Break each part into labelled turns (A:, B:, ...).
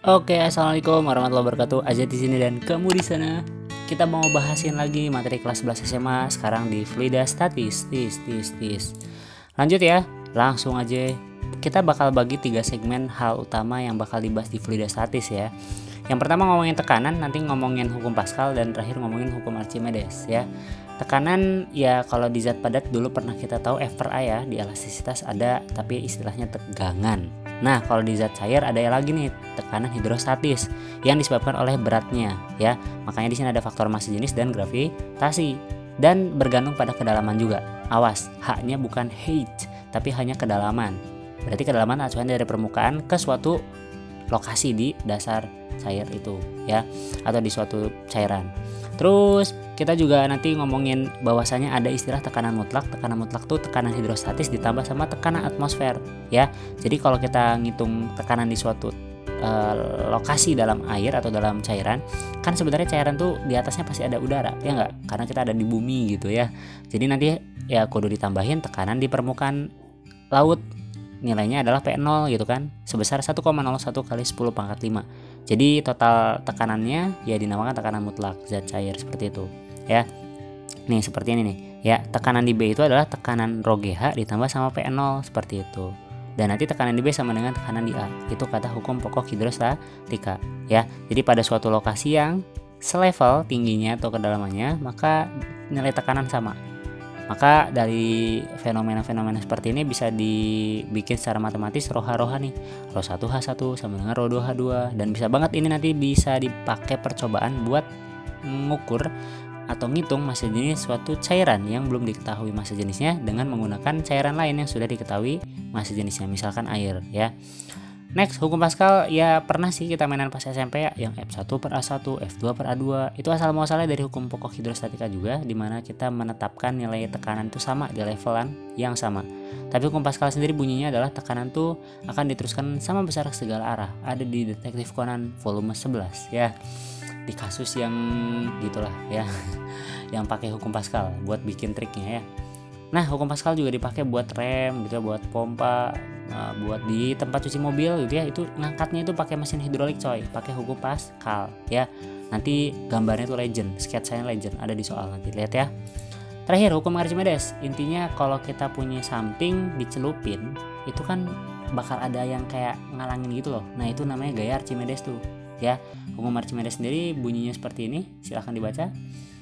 A: Oke, assalamualaikum warahmatullahi wabarakatuh. Aja di sini dan kamu di sana. Kita mau bahasin lagi materi kelas 11 SMA sekarang di Fluida Statis. Lanjut ya, langsung aja. Kita bakal bagi 3 segmen hal utama yang bakal dibahas di Fluida Statis ya. Yang pertama ngomongin tekanan, nanti ngomongin hukum Pascal, dan terakhir ngomongin hukum Archimedes ya. Tekanan ya, kalau di zat padat dulu pernah kita tahu F per A ya, di elastisitas ada tapi istilahnya tegangan. Nah, kalau di zat cair ada lagi nih, tekanan hidrostatis yang disebabkan oleh beratnya ya. Makanya di sini ada faktor massa jenis dan gravitasi, dan bergantung pada kedalaman juga. Awas, H-nya bukan height tapi hanya kedalaman. Berarti kedalaman acuan dari permukaan ke suatu lokasi di dasar cair itu ya, atau di suatu cairan. Terus kita juga nanti ngomongin bahwasanya ada istilah tekanan mutlak. Tekanan mutlak tuh tekanan hidrostatis ditambah sama tekanan atmosfer ya. Jadi kalau kita ngitung tekanan di suatu lokasi dalam air atau dalam cairan, kan sebenarnya cairan tuh di atasnya pasti ada udara ya nggak, karena kita ada di bumi gitu ya. Jadi nanti ya kudu ditambahin tekanan di permukaan laut, nilainya adalah P0 gitu kan, sebesar 1,01 kali 10 pangkat 5. Jadi total tekanannya ya dinamakan tekanan mutlak zat cair seperti itu ya. Nih seperti ini nih ya, tekanan di B itu adalah tekanan rho GH ditambah sama P0 seperti itu. Dan nanti tekanan di B sama dengan tekanan di A. Itu kata hukum pokok hidrostatika ya. Jadi pada suatu lokasi yang selevel tingginya atau kedalamannya, maka nilai tekanan sama. Maka dari fenomena-fenomena seperti ini bisa dibikin secara matematis roha-roha nih. Rho 1H1 sama dengan Rho 2H2, dan bisa banget ini nanti bisa dipakai percobaan buat mengukur atau ngitung massa jenis suatu cairan yang belum diketahui massa jenisnya dengan menggunakan cairan lain yang sudah diketahui massa jenisnya, misalkan air ya. Next, hukum Pascal ya pernah sih kita mainan pas SMP ya, yang F1 per A1, F2 per A2. Itu asal muasalnya dari hukum pokok hidrostatika juga, dimana kita menetapkan nilai tekanan itu sama di levelan yang sama. Tapi hukum Pascal sendiri bunyinya adalah tekanan tuh akan diteruskan sama besar segala arah. Ada di Detektif Conan volume 11 ya. Di kasus yang gitulah ya. Yang pakai hukum Pascal buat bikin triknya ya. Nah, hukum Pascal juga dipakai buat rem gitu ya, buat pompa, buat di tempat cuci mobil gitu ya. Itu ngangkatnya itu pakai mesin hidrolik coy, pakai hukum Pascal ya. Nanti gambarnya tuh legend, sketsanya legend, ada di soal, nanti lihat ya. Terakhir, hukum Archimedes. Intinya kalau kita punya something dicelupin, itu kan bakal ada yang kayak ngalangin gitu loh. Nah, itu namanya gaya Archimedes tuh ya. Hukum Archimedes sendiri bunyinya seperti ini, silahkan dibaca.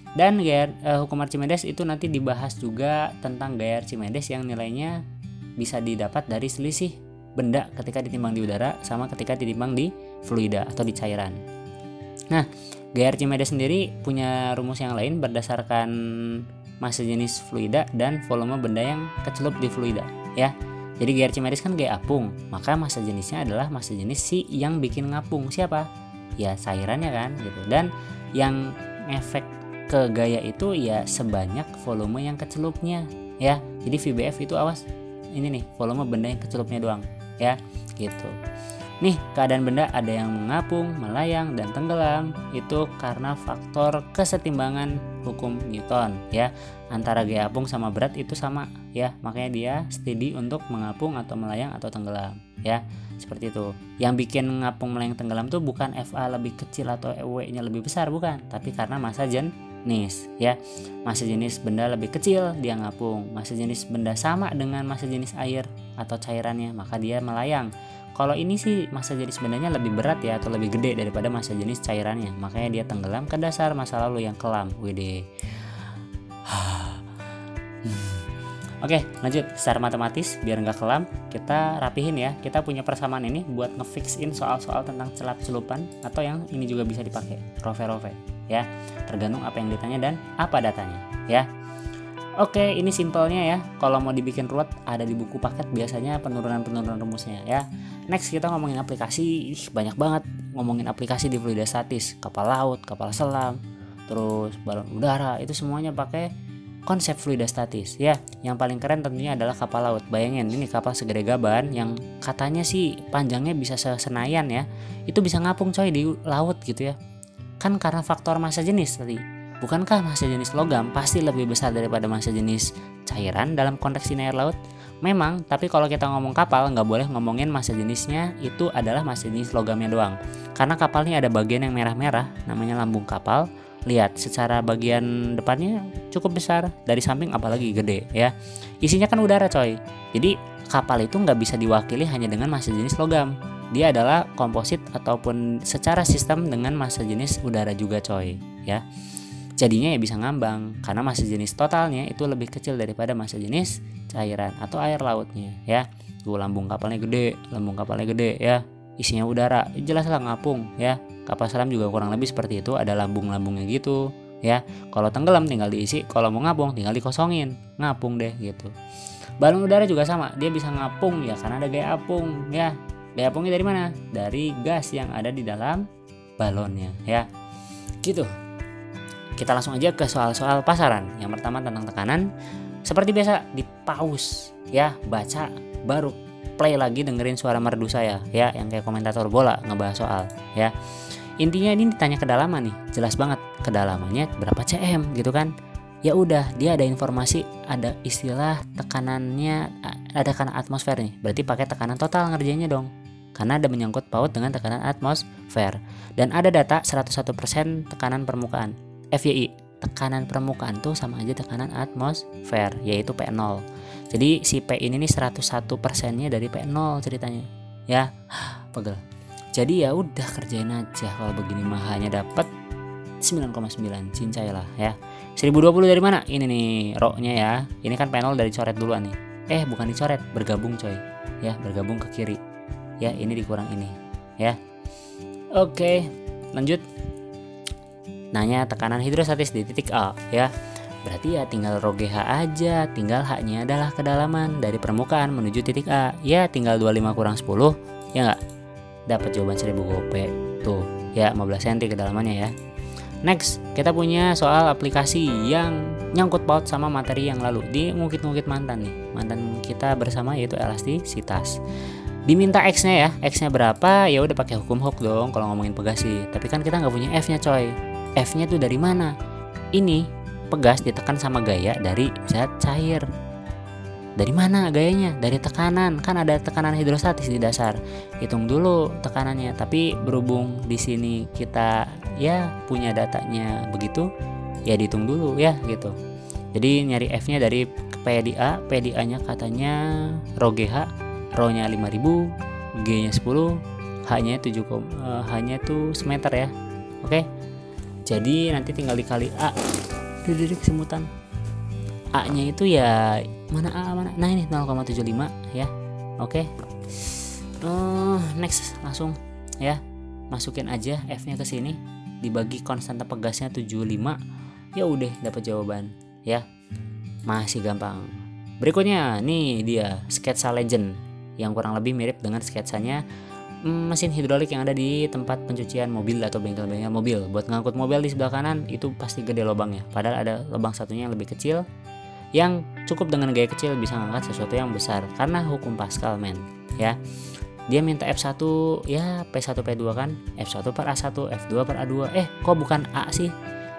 A: Dan gaya hukum Archimedes itu nanti dibahas juga tentang gaya Archimedes yang nilainya bisa didapat dari selisih benda ketika ditimbang di udara sama ketika ditimbang di fluida atau di cairan. Nah, gaya Archimedes sendiri punya rumus yang lain berdasarkan massa jenis fluida dan volume benda yang kecelup di fluida ya. Jadi gaya Archimedes kan gaya apung, maka massa jenisnya adalah massa jenis si yang bikin ngapung. Siapa? Ya cairannya kan gitu. Dan yang efek ke gaya itu ya sebanyak volume yang kecelupnya ya. Jadi VBF itu awas ini nih, volume benda yang kecelupnya doang ya gitu. Nih, keadaan benda ada yang mengapung, melayang, dan tenggelam itu karena faktor kesetimbangan hukum Newton ya. Antara gaya apung sama berat itu sama ya, makanya dia steady untuk mengapung atau melayang atau tenggelam ya. Seperti itu. Yang bikin ngapung, melayang, tenggelam tuh bukan FA lebih kecil atau W-nya lebih besar, bukan, tapi karena massa jenis ya. Massa jenis benda lebih kecil dia ngapung, massa jenis benda sama dengan massa jenis air atau cairannya, maka dia melayang. Kalau ini sih massa jenis bendanya lebih berat ya, atau lebih gede daripada massa jenis cairannya, makanya dia tenggelam ke dasar massa lalu yang kelam. Wede. Oke, lanjut secara matematis biar nggak kelam, kita rapihin ya. Kita punya persamaan ini buat ngefixin soal-soal tentang celup-celupan, atau yang ini juga bisa dipakai rove-rove ya. Tergantung apa yang ditanya dan apa datanya ya. Oke, ini simpelnya ya. Kalau mau dibikin ruwet ada di buku paket biasanya penurunan-penurunan rumusnya ya. Next, kita ngomongin aplikasi. Banyak banget ngomongin aplikasi di fluida statis. Kapal laut, kapal selam, terus balon udara, itu semuanya pakai konsep fluida statis ya. Yang paling keren tentunya adalah kapal laut. Bayangin ini kapal segede gaban yang katanya sih panjangnya bisa senayan ya. Itu bisa ngapung coy di laut gitu ya. Kan karena faktor massa jenis tadi. Bukankah massa jenis logam pasti lebih besar daripada massa jenis cairan dalam konteks ini air laut? Memang, tapi kalau kita ngomong kapal nggak boleh ngomongin massa jenisnya itu adalah massa jenis logamnya doang. karena kapal ini ada bagian yang merah-merah namanya lambung kapal. Lihat secara bagian depannya cukup besar, dari samping apalagi gede ya. Isinya kan udara coy. Jadi kapal itu nggak bisa diwakili hanya dengan massa jenis logam. Dia adalah komposit ataupun secara sistem dengan massa jenis udara juga coy ya. Jadinya ya bisa ngambang karena massa jenis totalnya itu lebih kecil daripada massa jenis cairan atau air lautnya ya. Tuh lambung kapalnya gede ya. Isinya udara, jelas lah ngapung ya. Kapal selam juga kurang lebih seperti itu, ada lambung-lambungnya gitu ya. Kalau tenggelam tinggal diisi, kalau mau ngapung tinggal dikosongin, ngapung deh gitu. Balon udara juga sama, dia bisa ngapung ya karena ada gaya apung ya. Gaya apungnya dari mana? Dari gas yang ada di dalam balonnya ya. Gitu. Kita langsung aja ke soal-soal pasaran. Yang pertama tentang tekanan. Seperti biasa di pause ya, baca baru play lagi dengerin suara merdu saya ya, yang kayak komentator bola ngebahas soal ya. Intinya ini ditanya kedalaman nih, jelas banget kedalamannya berapa cm gitu kan. Ya udah, dia ada informasi, ada istilah tekanannya, ada tekanan atmosfer nih. Berarti pakai tekanan total ngerjainnya dong. Karena ada menyangkut paut dengan tekanan atmosfer. Dan ada data 101% tekanan permukaan. FYI, tekanan permukaan tuh sama aja tekanan atmosfer, yaitu P0. Jadi si P ini nih 101%-nya dari P0 ceritanya. Ya, pegel. Jadi ya udah kerjain aja, kalau begini mah hanya dapat 9,9, cincay lah ya. 1020 dari mana? Ini nih rho-nya ya. Ini kan P0 dari coret duluan nih. Bukan dicoret, bergabung coy. Ya, bergabung ke kiri. Ya, ini dikurang ini ya. Oke, lanjut. Nanya tekanan hidrostatis di titik A ya. Berarti ya tinggal rho GH aja, tinggal H-nya adalah kedalaman dari permukaan menuju titik A. Ya tinggal 25 kurang 10, ya nggak? Dapat jawaban 1000 gope. Tuh, ya 15 cm kedalamannya ya. Next, kita punya soal aplikasi yang nyangkut paut sama materi yang lalu. Di ngukit-ngukit mantan nih. Mantan kita bersama yaitu elastisitas. Diminta X-nya ya. X-nya berapa? Ya udah pakai hukum Hooke dong kalau ngomongin pegas sih. Tapi kan kita nggak punya F-nya coy. F-nya tuh dari mana? Ini pegas ditekan sama gaya dari zat cair. Dari mana gayanya? Dari tekanan. Kan ada tekanan hidrostatis di dasar. Hitung dulu tekanannya. Tapi berhubung di sini kita ya punya datanya begitu, ya dihitung dulu ya gitu. Jadi nyari F-nya dari PDA. PDA-nya katanya rho GH, rho-nya 5000, G-nya 10, H-nya 7, H-nya tuh semeter ya. Oke. Jadi nanti tinggal dikali A. Dididik semutan. A-nya itu ya mana A mana? Nah ini 0,75 ya. Oke. Next langsung ya. Masukin aja F-nya ke sini, dibagi konstanta pegasnya 75. Ya udah dapat jawaban ya. Masih gampang. Berikutnya nih dia sketsa legend yang kurang lebih mirip dengan sketsanya mesin hidrolik yang ada di tempat pencucian mobil atau bengkel-bengkel mobil. Buat ngangkut mobil di sebelah kanan itu pasti gede lubangnya, padahal ada lubang satunya yang lebih kecil yang cukup dengan gaya kecil bisa ngangkat sesuatu yang besar karena hukum Pascal men ya. Dia minta F1 ya, P1 P2 kan, F1 per A1, F2 per A2. Kok bukan A sih?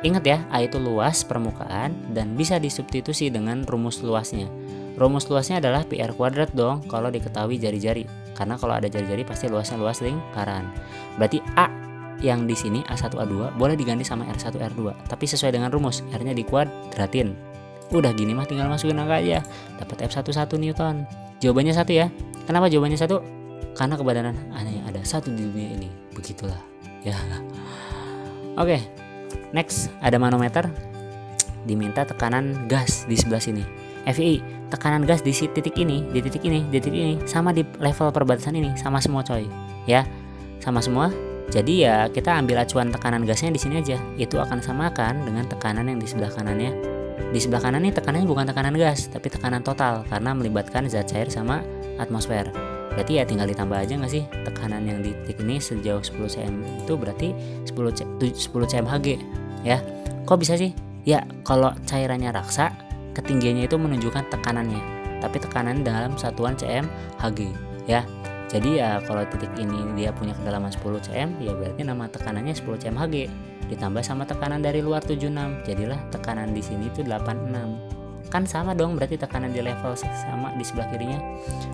A: Ingat ya, A itu luas permukaan dan bisa disubstitusi dengan rumus luasnya. Rumus luasnya adalah PR kuadrat dong kalau diketahui jari-jari. Karena kalau ada jari-jari pasti luasnya luas lingkaran. Berarti A yang di sini A1 A2 boleh diganti sama R1 R2, tapi sesuai dengan rumus, R-nya dikuadratin. Udah gini mah tinggal masukin angka aja. Dapat F1 1 Newton. Jawabannya 1 ya. Kenapa jawabannya 1? Karena kebenaran hanya ada satu di dunia ini. Begitulah ya. Oke. Next ada manometer. Diminta tekanan gas di sebelah sini. FI, tekanan gas di titik ini, di titik ini sama di level perbatasan ini sama semua coy. Ya. Sama semua. Jadi ya kita ambil acuan tekanan gasnya di sini aja. Itu akan samakan dengan tekanan yang di sebelah kanannya. Di sebelah kanan nih tekanannya bukan tekanan gas, tapi tekanan total karena melibatkan zat cair sama atmosfer. Berarti ya tinggal ditambah aja nggak sih tekanan yang di titik ini sejauh 10 cm itu berarti 10 cm Hg ya. Kok bisa sih? Ya kalau cairannya raksa, ketinggiannya itu menunjukkan tekanannya, tapi tekanan dalam satuan cm Hg ya. Jadi ya kalau titik ini dia punya kedalaman 10 cm, ya berarti nama tekanannya 10 cm Hg ditambah sama tekanan dari luar 76, jadilah tekanan di sini itu 86. Kan sama dong, berarti tekanan di level sama di sebelah kirinya.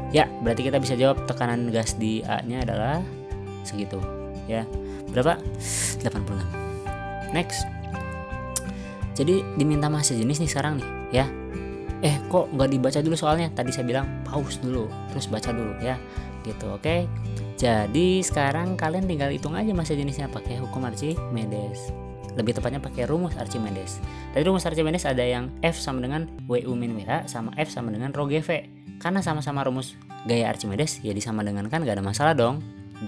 A: Ya, berarti kita bisa jawab tekanan gas di A-nya adalah segitu ya. berapa? 86. Next. Jadi diminta masa jenis nih sekarang nih ya. Kok nggak dibaca dulu soalnya? Tadi saya bilang pause dulu, terus baca dulu ya. Gitu, oke. Jadi sekarang kalian tinggal hitung aja masa jenisnya pakai hukum Archimedes. Lebih tepatnya pakai rumus Archimedes. Dari rumus Archimedes ada yang F sama dengan WU min WH sama F sama dengan rho GV. Karena sama-sama rumus gaya Archimedes ya disama dengan kan gak ada masalah dong.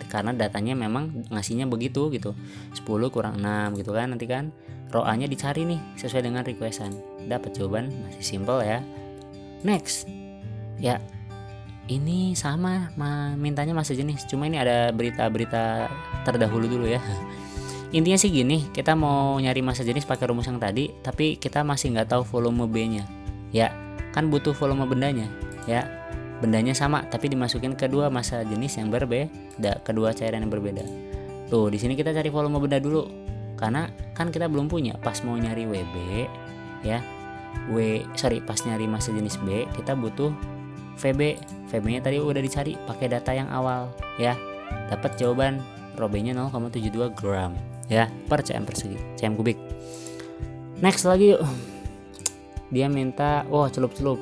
A: Karena datanya memang ngasihnya begitu gitu. 10 kurang 6 gitu kan nanti kan. Rho A-nya dicari nih sesuai dengan requestan. Dapat jawaban masih simple ya. Next. Ya. Ini sama mintanya masa jenis. Cuma ini ada berita-berita terdahulu dulu ya. Intinya sih gini, kita mau nyari masa jenis pakai rumus yang tadi, tapi kita masih nggak tahu volume B-nya. Ya, kan butuh volume bendanya. Ya, bendanya sama, tapi dimasukin kedua masa jenis yang berbeda, kedua cairan yang berbeda. Tuh, di sini kita cari volume benda dulu, karena kan kita belum punya. Pas mau nyari WB, ya, pas nyari masa jenis B, kita butuh VB. VB-nya tadi udah dicari pakai data yang awal, ya. Dapat jawaban rho B-nya 0,72 gram. Ya, per cm persegi, cm kubik. Next lagi yuk. Dia minta celup-celup.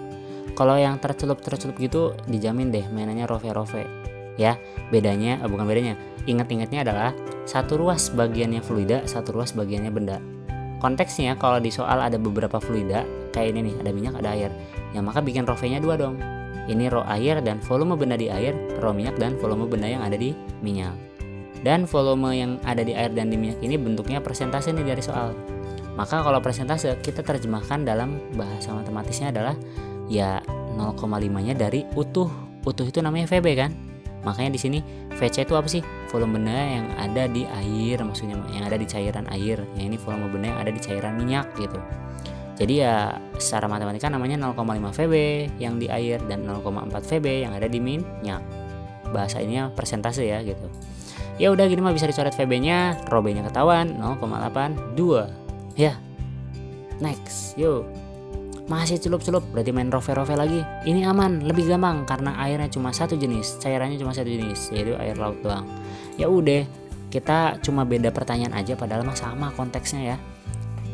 A: Kalau yang tercelup gitu dijamin deh mainannya rove. Ya, bukan bedanya. Ingat-ingatnya adalah satu ruas bagiannya fluida, satu ruas bagiannya benda. Konteksnya kalau di soal ada beberapa fluida, kayak ini nih, ada minyak, ada air. Ya maka bikin rove-nya 2 dong. Ini rho air dan volume benda di air, rho minyak dan volume benda yang ada di minyak. Dan volume yang ada di air dan di minyak ini bentuknya persentase nih dari soal. Maka kalau persentase kita terjemahkan dalam bahasa matematisnya adalah ya 0,5-nya dari utuh. Utuh itu namanya VB kan? Makanya di sini VC itu apa sih? Volume benda yang ada di air, maksudnya yang ada di cairan air. Yang ini volume benda yang ada di cairan minyak gitu. Jadi ya secara matematika namanya 0,5 VB yang di air dan 0,4 VB yang ada di minyak. Bahasa ininya persentase ya gitu. Ya udah gini mah bisa dicoret VB-nya, rho B-nya ketahuan 0,82. Ya. Next, yuk. Masih celup-celup, berarti main rove lagi. Ini aman, lebih gampang karena airnya cuma satu jenis, cairannya cuma satu jenis, yaitu air laut doang. Ya udah, kita cuma beda pertanyaan aja padahal mah sama konteksnya ya.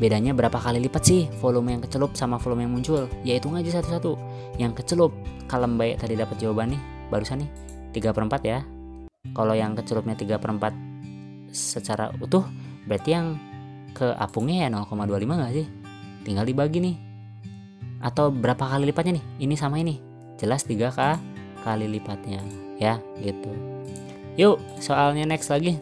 A: Bedanya berapa kali lipat sih volume yang kecelup sama volume yang muncul? Ya hitung aja satu-satu. Yang kecelup, kalem baik tadi dapat jawaban nih, barusan nih 3/4 ya. Kalau yang kecelupnya 3/4 secara utuh, berarti yang ke apungnya ya 0,25 gak sih? Tinggal dibagi nih. Atau berapa kali lipatnya nih? Ini sama ini. Jelas 3 kali lipatnya ya gitu. Yuk soalnya next lagi.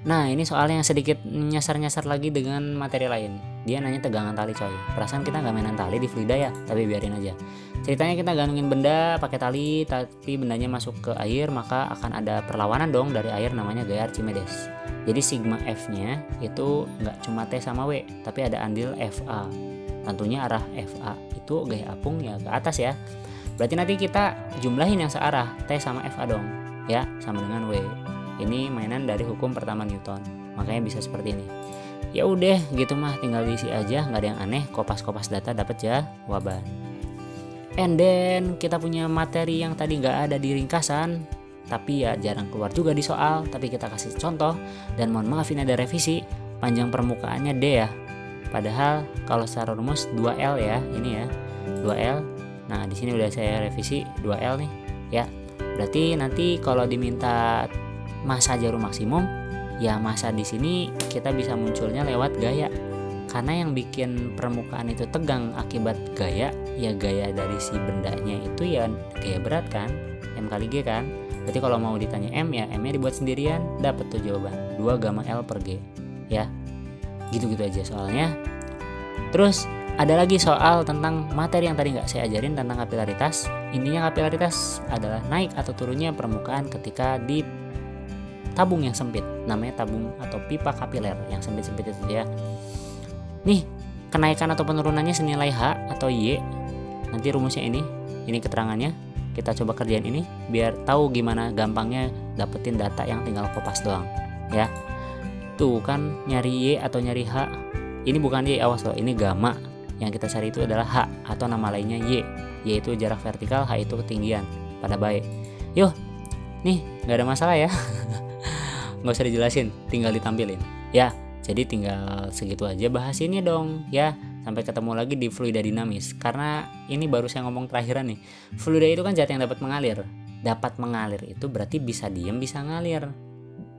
A: Nah ini soalnya yang sedikit nyasar-nyasar lagi dengan materi lain. Dia nanya tegangan tali coy. Perasaan kita gak mainan tali di fluida ya, tapi biarin aja. Ceritanya kita gantungin benda pakai tali, tapi bendanya masuk ke air, maka akan ada perlawanan dong dari air namanya gaya Archimedes. Jadi sigma F-nya itu nggak cuma T sama W, tapi ada andil FA. Tentunya arah FA itu gaya apung ya ke atas ya. Berarti nanti kita jumlahin yang searah T sama FA dong, ya sama dengan W. Ini mainan dari hukum pertama Newton, makanya bisa seperti ini. Ya udah gitu mah, tinggal diisi aja, nggak ada yang aneh. Kopas-kopas data dapat jawaban. And then kita punya materi yang tadi nggak ada di ringkasan, tapi ya jarang keluar juga di soal, tapi kita kasih contoh. Dan mohon maaf ini ada revisi, panjang permukaannya D ya. Padahal kalau secara rumus 2L ya, ini ya 2L. Nah di sini udah saya revisi 2L nih, ya. Berarti nanti kalau diminta masa jarum maksimum, ya masa di sini kita bisa munculnya lewat gaya. Karena yang bikin permukaan itu tegang akibat gaya, ya gaya dari si bendanya itu ya gaya berat kan, M kali G kan. Berarti kalau mau ditanya M ya M-nya dibuat sendirian, dapat tuh jawaban 2 gamma L per G. Ya. Gitu-gitu aja soalnya. Terus ada lagi soal tentang materi yang tadi nggak saya ajarin tentang kapilaritas. Intinya kapilaritas adalah naik atau turunnya permukaan ketika di tabung yang sempit, namanya tabung atau pipa kapiler yang sempit-sempit itu ya. Nih, kenaikan atau penurunannya senilai H atau Y. Nanti rumusnya ini keterangannya. Kita coba kerjain ini biar tahu gimana gampangnya dapetin data yang tinggal kopas doang, ya. Tuh kan nyari Y atau nyari H. Ini bukan Y, awas loh, ini gamma. Yang kita cari itu adalah H atau nama lainnya Y, yaitu jarak vertikal, H itu ketinggian pada baik. Yuk, nih nggak ada masalah ya. nggak usah dijelasin, tinggal ditampilin ya. Jadi tinggal segitu aja bahas ini dong ya. Sampai ketemu lagi di fluida dinamis. Karena ini baru saya ngomong terakhiran nih. Fluida itu kan zat yang dapat mengalir. Dapat mengalir itu berarti bisa diem bisa ngalir.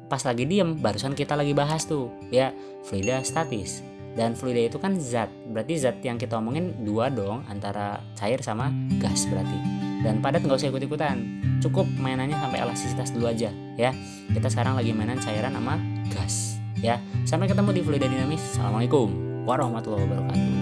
A: Pas lagi diem barusan kita lagi bahas tuh ya, fluida statis. Dan fluida itu kan zat, berarti zat yang kita omongin dua dong, antara cair sama gas berarti. Dan padat nggak usah ikut-ikutan, cukup mainannya sampai elastisitas dulu aja ya. Kita sekarang lagi mainan cairan sama gas ya. Sampai ketemu di fluida dinamis. Assalamualaikum warahmatullahi wabarakatuh.